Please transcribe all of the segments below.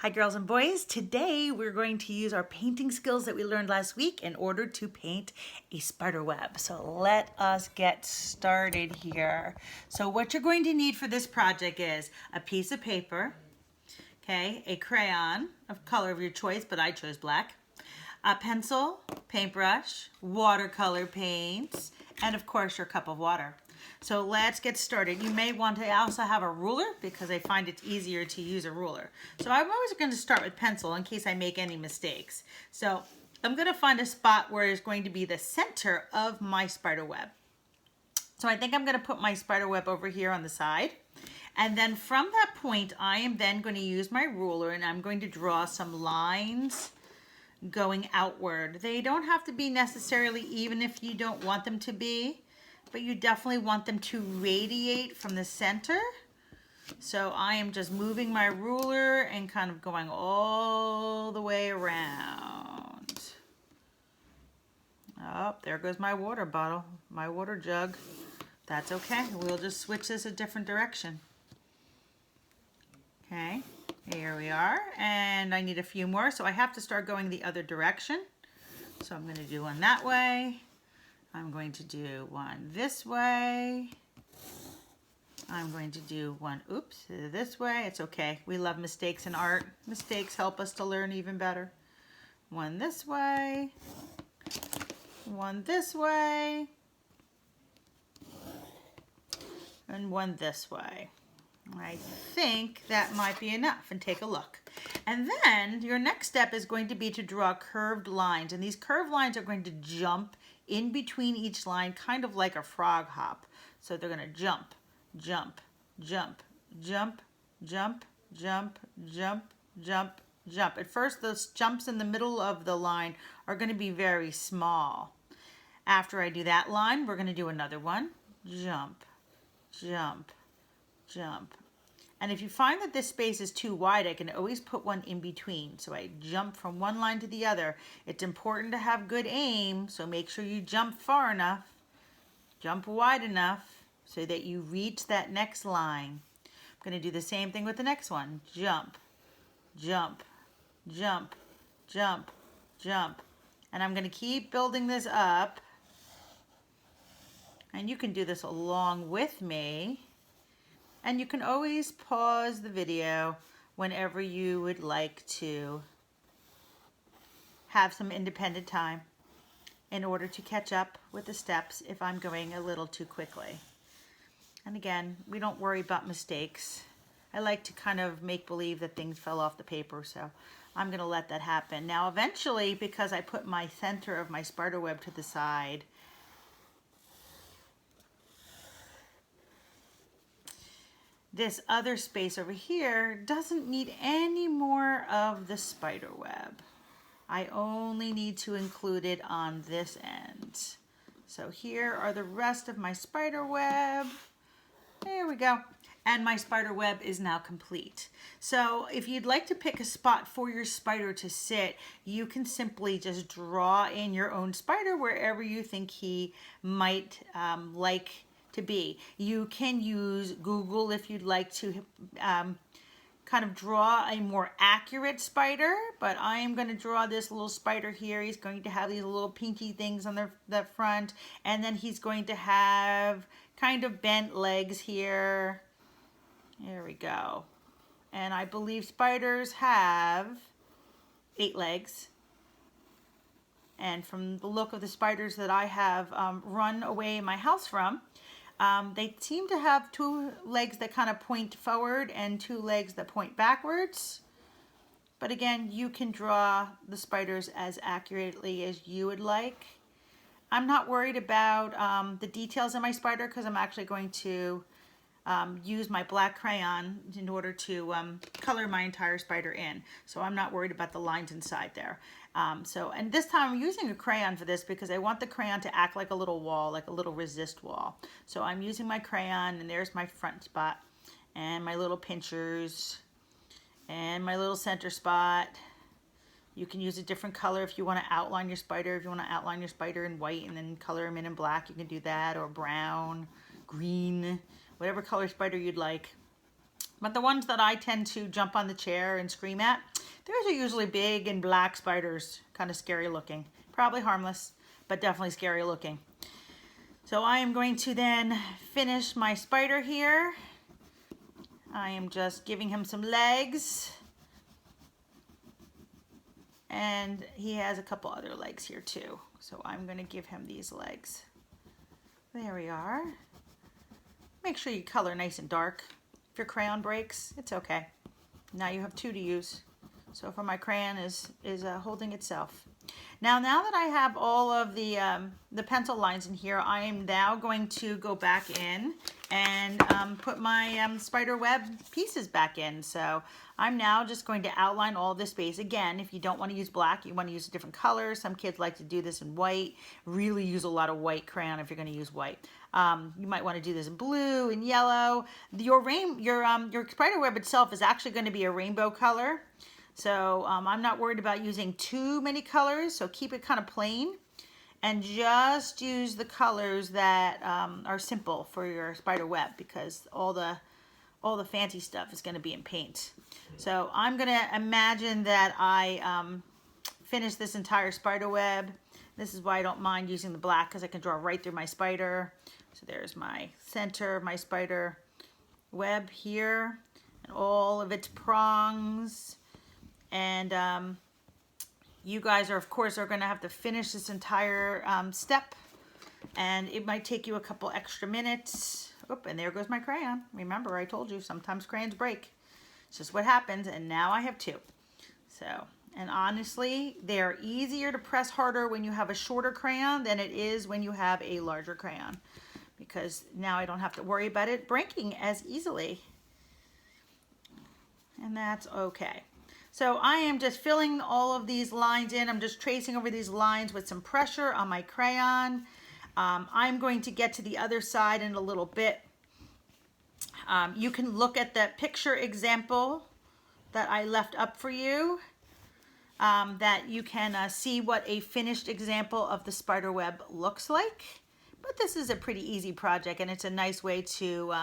Hi girls and boys, today we're going to use our painting skills that we learned last week in order to paint a spider web. So let us get started here. So what you're going to need for this project is a piece of paper, okay, a crayon of color of your choice, but I chose black, a pencil, paintbrush, watercolor paints, and of course your cup of water. So let's get started. You may want to also have a ruler because I find it's easier to use a ruler. So I'm always going to start with pencil in case I make any mistakes. So I'm going to find a spot where it's going to be the center of my spider web. So I think I'm going to put my spider web over here on the side. And then from that point, I am then going to use my ruler and I'm going to draw some lines going outward. They don't have to be necessarily even if you don't want them to be, but you definitely want them to radiate from the center. So I am just moving my ruler and kind of going all the way around. Oh, there goes my water bottle, my water jug. That's okay, we'll just switch this a different direction. Okay, here we are, and I need a few more, so I have to start going the other direction. So I'm going to do one that way. I'm going to do one this way. I'm going to do one, oops, this way. It's okay. We love mistakes in art. Mistakes help us to learn even better. One this way. One this way. And one this way. I think that might be enough, and take a look. And then your next step is going to be to draw curved lines, and these curved lines are going to jump in between each line, kind of like a frog hop. So they're going to jump, jump, jump, jump, jump, jump, jump, jump, jump. At first, those jumps in the middle of the line are going to be very small. After I do that line, we're going to do another one. Jump, jump, jump. And if you find that this space is too wide, I can always put one in between. So I jump from one line to the other. It's important to have good aim, so make sure you jump far enough, jump wide enough so that you reach that next line. I'm going to do the same thing with the next one. Jump, jump, jump, jump, jump. And I'm going to keep building this up. And you can do this along with me. And you can always pause the video whenever you would like to have some independent time in order to catch up with the steps if I'm going a little too quickly. And again, we don't worry about mistakes. I like to kind of make believe that things fell off the paper, so I'm going to let that happen. Now eventually, because I put my center of my spider web to the side, this other space over here doesn't need any more of the spider web. I only need to include it on this end. So here are the rest of my spider web. There we go. And my spider web is now complete. So if you'd like to pick a spot for your spider to sit, you can simply just draw in your own spider wherever you think he might like to be. You can use Google if you'd like to kind of draw a more accurate spider, but I am going to draw this little spider here. He's going to have these little pinky things on the front, and then he's going to have kind of bent legs here. There we go. And I believe spiders have 8 legs. And from the look of the spiders that I have run away my house from, they seem to have 2 legs that kind of point forward and 2 legs that point backwards. But again, you can draw the spiders as accurately as you would like. I'm not worried about the details of my spider because I'm actually going to use my black crayon in order to color my entire spider in. So I'm not worried about the lines inside there. And this time I'm using a crayon for this because I want the crayon to act like a little wall, like a little resist wall. So I'm using my crayon, and there's my front spot and my little pinchers and my little center spot. You can use a different color if you want to outline your spider. If you want to outline your spider in white and then color him in black, you can do that, or brown, green, whatever color spider you'd like. But the ones that I tend to jump on the chair and scream at, those are usually big and black spiders, kind of scary looking. Probably harmless, but definitely scary looking. So I am going to then finish my spider here. I am just giving him some legs. And he has a couple other legs here too. So I'm going to give him these legs. There we are. Make sure you color nice and dark. If your crayon breaks, it's okay. Now you have two to use. So far my crayon is holding itself. Now that I have all of the pencil lines in here, I am now going to go back in and put my spider web pieces back in. So I'm now just going to outline all this space. Again, if you don't want to use black, you want to use a different color. Some kids like to do this in white. Really use a lot of white crayon if you're going to use white. You might want to do this in blue and yellow. Your spider web itself is actually going to be a rainbow color. So I'm not worried about using too many colors, so keep it kind of plain and just use the colors that are simple for your spider web, because all the fancy stuff is going to be in paint. So I'm going to imagine that I finish this entire spider web. This is why I don't mind using the black, because I can draw right through my spider. So there's my center of my spider web here and all of its prongs. And you guys are, of course, going to have to finish this entire step, and it might take you a couple extra minutes. Oop, and there goes my crayon. Remember, I told you sometimes crayons break. It's just what happens, and now I have two. So, and honestly, they're easier to press harder when you have a shorter crayon than it is when you have a larger crayon, because now I don't have to worry about it breaking as easily. And that's okay. So I am just filling all of these lines in. I'm just tracing over these lines with some pressure on my crayon. I'm going to get to the other side in a little bit. You can look at the picture example that I left up for you, that you can see what a finished example of the spider web looks like. But this is a pretty easy project, and it's a nice way to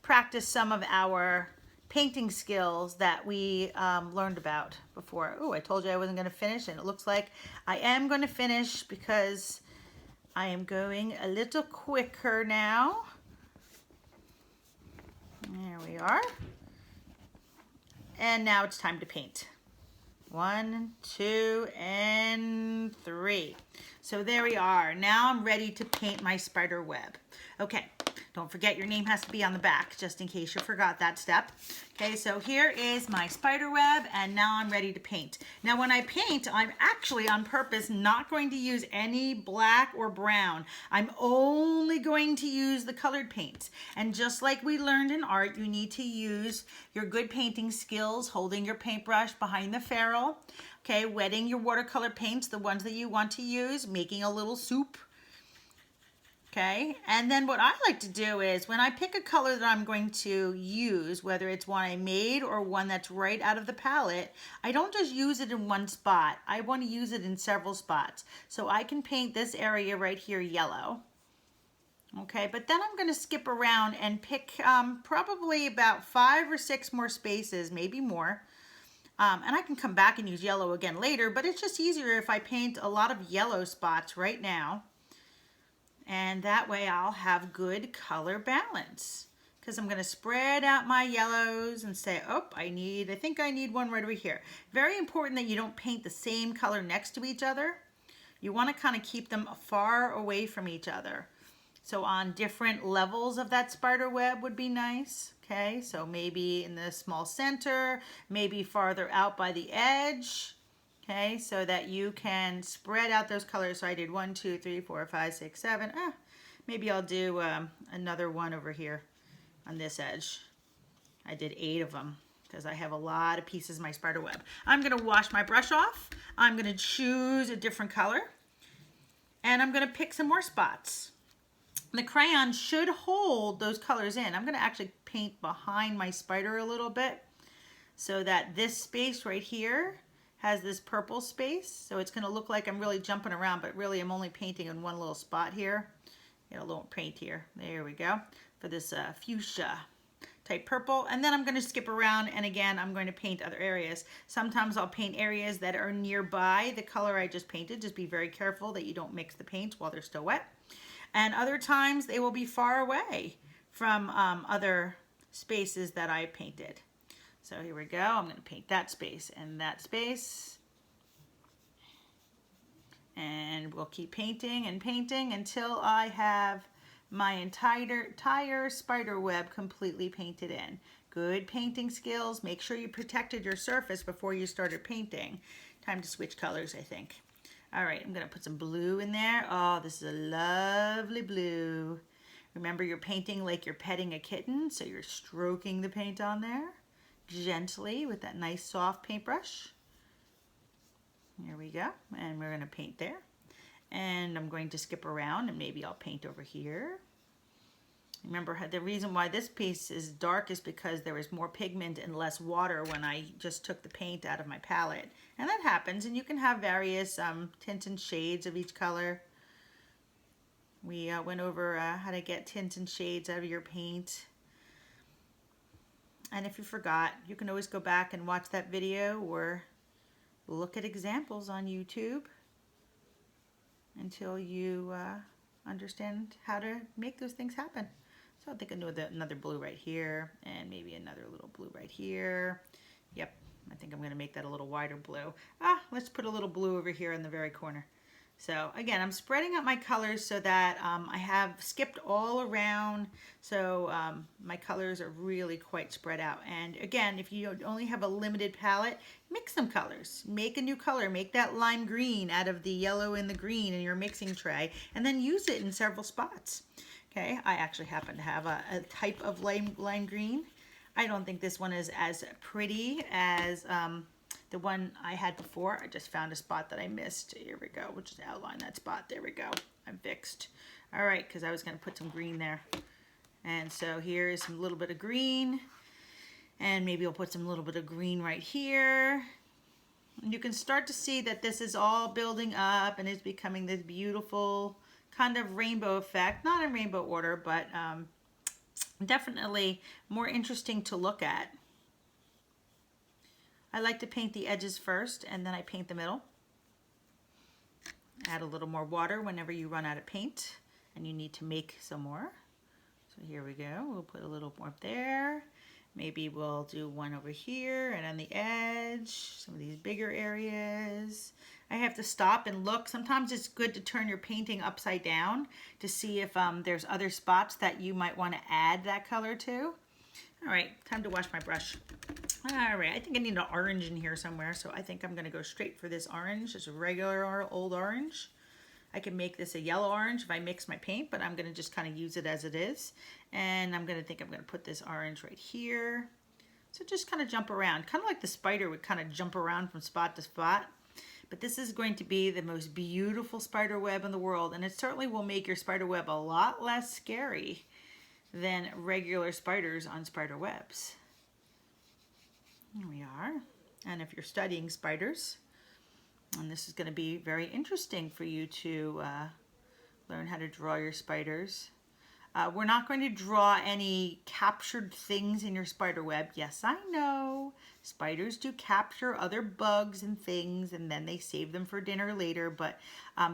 practice some of our painting skills that we learned about before. Oh, I told you I wasn't going to finish, and it looks like I am going to finish because I am going a little quicker now. There we are. And now it's time to paint. 1, 2, and 3. So there we are. Now I'm ready to paint my spider web. Okay, don't forget your name has to be on the back, just in case you forgot that step. Okay, so here is my spider web, and now I'm ready to paint. Now when I paint, I'm actually on purpose not going to use any black or brown. I'm only going to use the colored paints. And just like we learned in art, you need to use your good painting skills, holding your paintbrush behind the ferrule, okay, wetting your watercolor paints, the ones that you want to use, making a little soup. Okay, and then what I like to do is when I pick a color that I'm going to use, whether it's one I made or one that's right out of the palette, I don't just use it in one spot. I want to use it in several spots. So I can paint this area right here yellow. Okay, but then I'm going to skip around and pick probably about 5 or 6 more spaces, maybe more. And I can come back and use yellow again later, but it's just easier if I paint a lot of yellow spots right now. And that way I'll have good color balance, because I'm going to spread out my yellows and say, oh, I think I need one right over here. Very important that you don't paint the same color next to each other. You want to kind of keep them far away from each other. So on different levels of that spider web would be nice. Okay, so maybe in the small center, maybe farther out by the edge. Okay, so that you can spread out those colors. So I did 1, 2, 3, 4, 5, 6, 7. Maybe I'll do another one over here on this edge. I did 8 of them because I have a lot of pieces of my spider web. I'm going to wash my brush off. I'm going to choose a different color. And I'm going to pick some more spots. The crayon should hold those colors in. I'm going to actually paint behind my spider a little bit so that this space right here has this purple space, so it's going to look like I'm really jumping around, but really I'm only painting in one little spot here. Get a little paint here. There we go. For this fuchsia type purple, and then I'm going to skip around, and again I'm going to paint other areas. Sometimes I'll paint areas that are nearby the color I just painted. Just be very careful that you don't mix the paints while they're still wet. And other times they will be far away from other spaces that I painted. So here we go. I'm going to paint that space and that space. And we'll keep painting and painting until I have my entire spider web completely painted in. Good painting skills. Make sure you protected your surface before you started painting. Time to switch colors, I think. All right, I'm going to put some blue in there. Oh, this is a lovely blue. Remember, you're painting like you're petting a kitten, so you're stroking the paint on there gently with that nice soft paintbrush. Here we go, and we're going to paint there. And I'm going to skip around and maybe I'll paint over here. Remember, the reason why this piece is dark is because there was more pigment and less water when I just took the paint out of my palette. And that happens, and you can have various tints and shades of each color. We went over how to get tints and shades out of your paint. And if you forgot, you can always go back and watch that video or look at examples on YouTube until you understand how to make those things happen. So I think I know another blue right here, and maybe another little blue right here. Yep, I think I'm going to make that a little wider blue. Let's put a little blue over here in the very corner. So again, I'm spreading out my colors so that I have skipped all around, so my colors are really quite spread out. And again, if you only have a limited palette, mix some colors. Make a new color. Make that lime green out of the yellow and the green in your mixing tray, and then use it in several spots. Okay, I actually happen to have a type of lime green. I don't think this one is as pretty as the one I had before. I just found a spot that I missed. Here we go. We'll just outline that spot. There we go. I'm fixed. All right, because I was going to put some green there. And so here is some little bit of green. And maybe I'll put some little bit of green right here. And you can start to see that this is all building up and it's becoming this beautiful kind of rainbow effect. Not in rainbow order, but definitely more interesting to look at. I like to paint the edges first, and then I paint the middle. Add a little more water whenever you run out of paint and you need to make some more. So here we go. We'll put a little more up there. Maybe we'll do one over here and on the edge, some of these bigger areas. I have to stop and look. Sometimes it's good to turn your painting upside down to see if there's other spots that you might want to add that color to. All right, time to wash my brush. All right, I think I need an orange in here somewhere, so I think I'm gonna go straight for this orange, just a regular old orange. I can make this a yellow orange if I mix my paint, but I'm gonna just kind of use it as it is. And I'm gonna put this orange right here. So just kind of jump around, kind of like the spider would kind of jump around from spot to spot. But this is going to be the most beautiful spider web in the world, and it certainly will make your spider web a lot less scary than regular spiders on spider webs. Here we are. And if you're studying spiders, and this is going to be very interesting for you to learn how to draw your spiders. We're not going to draw any captured things in your spider web. Yes, I know. Spiders do capture other bugs and things, and then they save them for dinner later, but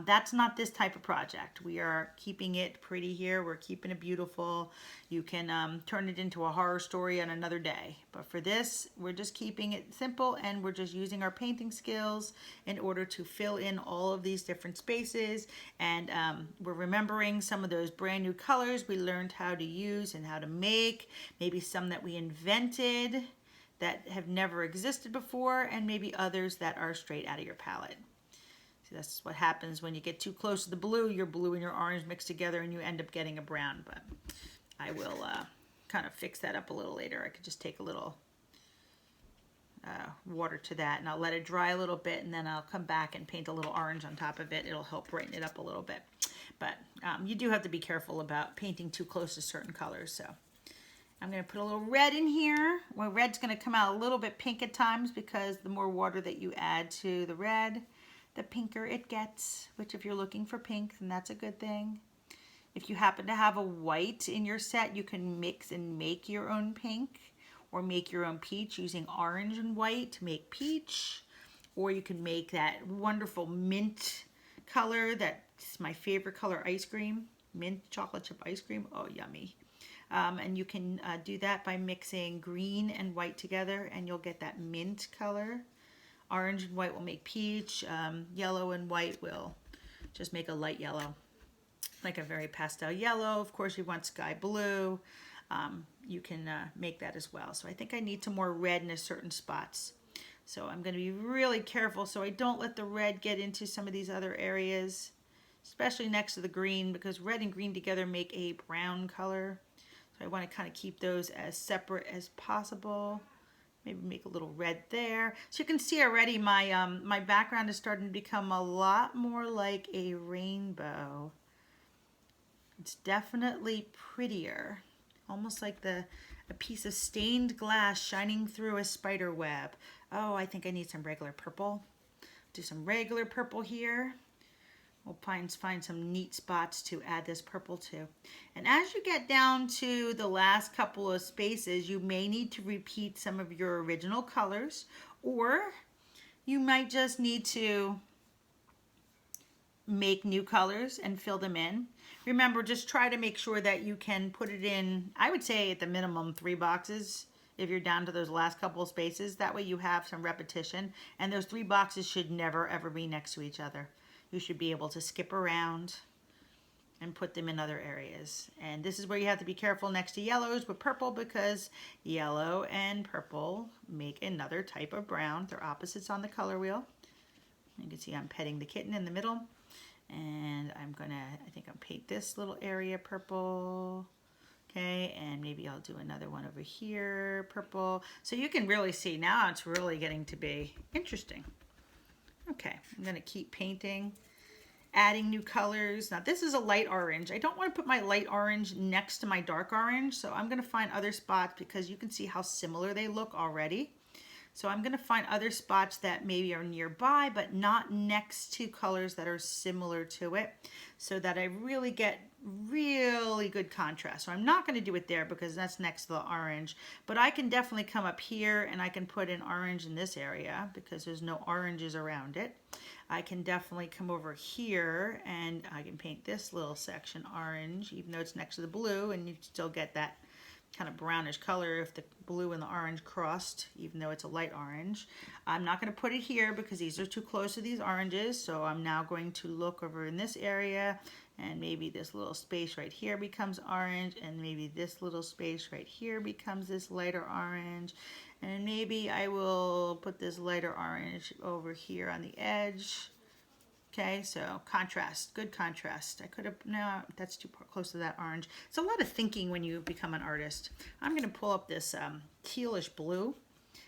that's not this type of project. We are keeping it pretty here. We're keeping it beautiful. You can turn it into a horror story on another day. But for this, we're just keeping it simple, and we're just using our painting skills in order to fill in all of these different spaces. And we're remembering some of those brand new colors we learned how to use and how to make, maybe some that we invented that have never existed before, and maybe others that are straight out of your palette. See, that's what happens when you get too close to the blue. Your blue and your orange mix together and you end up getting a brown, but I will kind of fix that up a little later. I could just take a little water to that, and I'll let it dry a little bit, and then I'll come back and paint a little orange on top of it. It'll help brighten it up a little bit. But you do have to be careful about painting too close to certain colors. So I'm going to put a little red in here. Well, red's going to come out a little bit pink at times because the more water that you add to the red, the pinker it gets, which if you're looking for pink, then that's a good thing. If you happen to have a white in your set, you can mix and make your own pink or make your own peach using orange and white to make peach. Or you can make that wonderful mint color. That's my favorite color, ice cream. Mint chocolate chip ice cream. Oh, yummy. And you can do that by mixing green and white together and you'll get that mint color. Orange and white will make peach. Yellow and white will just make a light yellow, like a very pastel yellow. Of course, you want sky blue. You can make that as well. So I think I need some more red in certain spots. So I'm going to be really careful so I don't let the red get into some of these other areas, especially next to the green, because red and green together make a brown color. So I want to kind of keep those as separate as possible. Maybe make a little red there. So you can see already my, my background is starting to become a lot more like a rainbow. It's definitely prettier, almost like a piece of stained glass shining through a spider web. Oh, I think I need some regular purple. Do some regular purple here. We'll find some neat spots to add this purple to. And as you get down to the last couple of spaces, you may need to repeat some of your original colors, or you might just need to make new colors and fill them in. Remember, just try to make sure that you can put it in, I would say at the minimum 3 boxes if you're down to those last couple of spaces. That way you have some repetition, and those 3 boxes should never ever be next to each other. You should be able to skip around and put them in other areas. And this is where you have to be careful next to yellows with purple, because yellow and purple make another type of brown. They're opposites on the color wheel. You can see I'm petting the kitten in the middle. And I'm gonna, I think I'll paint this little area purple. Okay, and maybe I'll do another one over here, purple. So you can really see now it's really getting to be interesting. Okay, I'm gonna keep painting, adding new colors. Now this is a light orange. I don't want to put my light orange next to my dark orange, so I'm gonna find other spots because you can see how similar they look already. So I'm gonna find other spots that maybe are nearby, but not next to colors that are similar to it, so that I really get really good contrast. So I'm not gonna do it there because that's next to the orange, but I can definitely come up here and I can put an orange in this area because there's no oranges around it. I can definitely come over here and I can paint this little section orange, even though it's next to the blue, and you still get that kind of brownish color if the blue and the orange crossed, even though it's a light orange. I'm not going to put it here because these are too close to these oranges, so I'm now going to look over in this area, and maybe this little space right here becomes orange, and maybe this little space right here becomes this lighter orange, and maybe I will put this lighter orange over here on the edge. Okay, so contrast, good contrast. I could have, no, that's too close to that orange. It's a lot of thinking when you become an artist. I'm gonna pull up this tealish blue.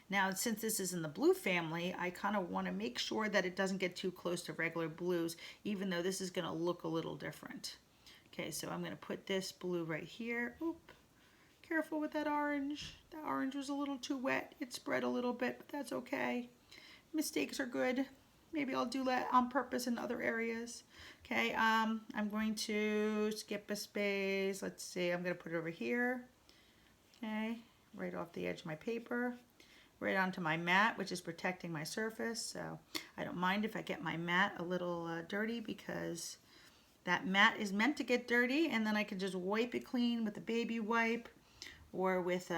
Now, since this is in the blue family, I kind of want to make sure that it doesn't get too close to regular blues, even though this is gonna look a little different. Okay, so I'm gonna put this blue right here. Oop, careful with that orange. That orange was a little too wet. It spread a little bit, but that's okay. Mistakes are good. Maybe I'll do that on purpose in other areas. Okay, I'm going to skip a space. Let's see, I'm going to put it over here. Okay, right off the edge of my paper. Right onto my mat, which is protecting my surface. So I don't mind if I get my mat a little dirty, because that mat is meant to get dirty, and then I can just wipe it clean with a baby wipe or with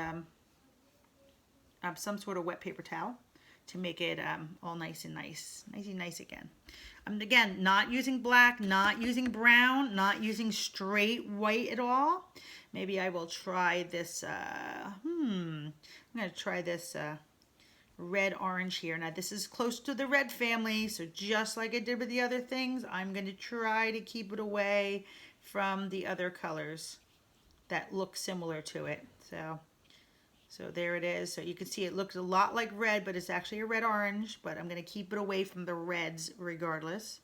some sort of wet paper towel to make it all nice and nice again. Again, not using black, not using brown, not using straight white at all. Maybe I will try this, I'm gonna try this red orange here. Now this is close to the red family, so just like I did with the other things, I'm gonna try to keep it away from the other colors that look similar to it. So there it is. So you can see it looks a lot like red, but it's actually a red-orange, but I'm going to keep it away from the reds regardless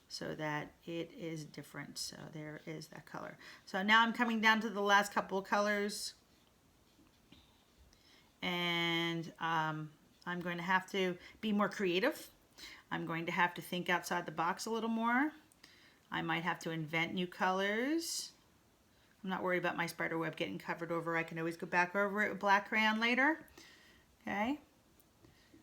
so that it is different. So there is that color. So now I'm coming down to the last couple of colors, and I'm going to have to be more creative. I'm going to have to think outside the box a little more. I might have to invent new colors. I'm not worried about my spider web getting covered over. I can always go back over it with black crayon later. Okay.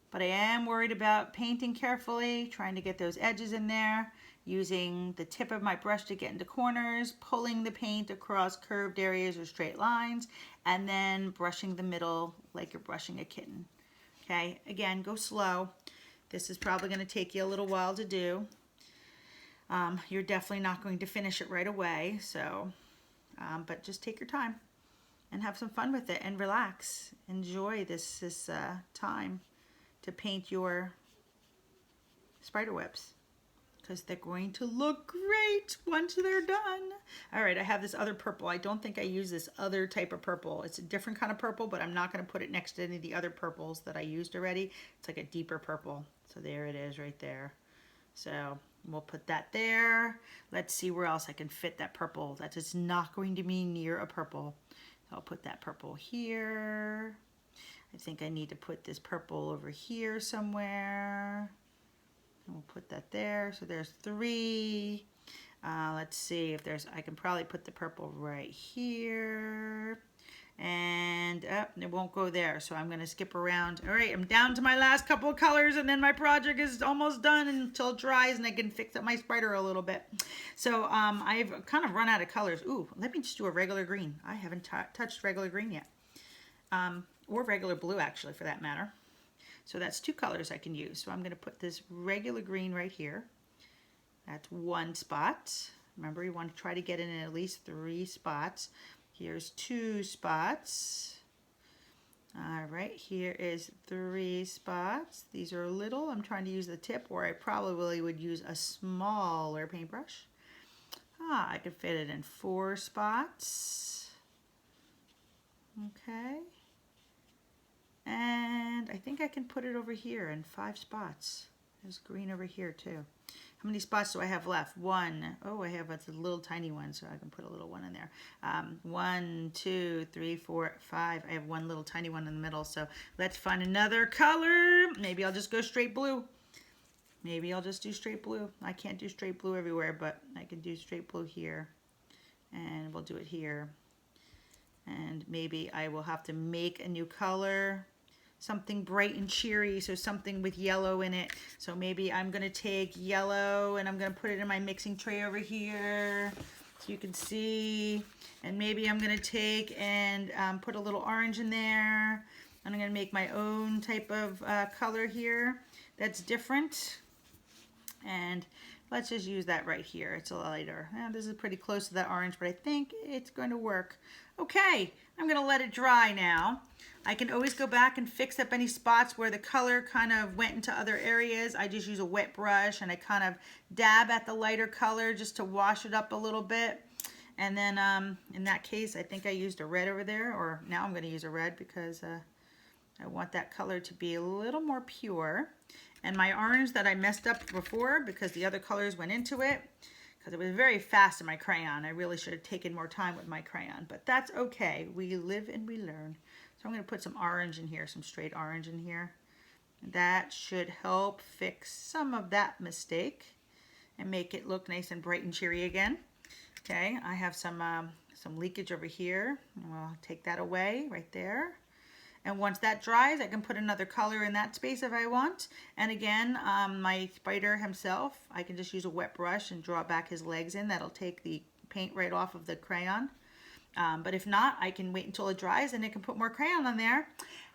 But I am worried about painting carefully, trying to get those edges in there, using the tip of my brush to get into corners, pulling the paint across curved areas or straight lines, and then brushing the middle like you're brushing a kitten. Okay, again, go slow. This is probably going to take you a little while to do. You're definitely not going to finish it right away, so, but just take your time and have some fun with it and relax. Enjoy this time to paint your spider webs, because they're going to look great once they're done. All right, I have this other purple. I don't think I use this other type of purple. It's a different kind of purple, but I'm not going to put it next to any of the other purples that I used already. It's like a deeper purple. So there it is right there. So we'll put that there. Let's see where else I can fit that purple. That is not going to be near a purple. So I'll put that purple here. I think I need to put this purple over here somewhere. And we'll put that there. So there's 3. Let's see if there's, I can probably put the purple right here. And it won't go there, so I'm going to skip around. All right, I'm down to my last couple of colors, and then my project is almost done until it dries, and I can fix up my spider a little bit. So I've kind of run out of colors. Ooh, let me just do a regular green. I haven't touched regular green yet. Or regular blue, actually, for that matter. So that's 2 colors I can use. So I'm going to put this regular green right here. That's 1 spot. Remember, you want to try to get in at least 3 spots. Here's 2 spots. All right, here is 3 spots. These are little. I'm trying to use the tip, or I probably would use a smaller paintbrush. I could fit it in 4 spots. Okay. And I think I can put it over here in 5 spots. There's green over here too. How many spots do I have left? 1. Oh, I have a little tiny one, so I can put a little one in there. 1, 2, 3, 4, 5. I have 1 little tiny one in the middle, so let's find another color. Maybe I'll just go straight blue. Maybe I'll just do straight blue. I can't do straight blue everywhere, but I can do straight blue here. And we'll do it here. And maybe I will have to make a new color. Something bright and cheery, so something with yellow in it. So maybe I'm going to take yellow and I'm going to put it in my mixing tray over here so you can see. And maybe I'm going to take and put a little orange in there. And I'm going to make my own type of color here that's different. And let's just use that right here. It's a lighter. This is pretty close to that orange, but I think it's going to work. Okay, I'm going to let it dry now. I can always go back and fix up any spots where the color kind of went into other areas. I just use a wet brush and I kind of dab at the lighter color just to wash it up a little bit. And then in that case, I think I used a red over there, or now I'm going to use a red because I want that color to be a little more pure. And my orange that I messed up before because the other colors went into it, because it was very fast in my crayon. I really should have taken more time with my crayon, but that's okay. We live and we learn. So I'm going to put some orange in here, some straight orange in here. That should help fix some of that mistake and make it look nice and bright and cheery again. Okay, I have some leakage over here. I'll take that away right there. And once that dries, I can put another color in that space if I want. And again, my spider himself, I can just use a wet brush and draw back his legs in. That'll take the paint right off of the crayon. But if not, I can wait until it dries and I can put more crayon on there.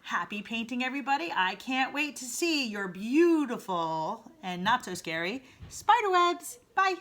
Happy painting, everybody. I can't wait to see your beautiful and not so scary spider webs. Bye.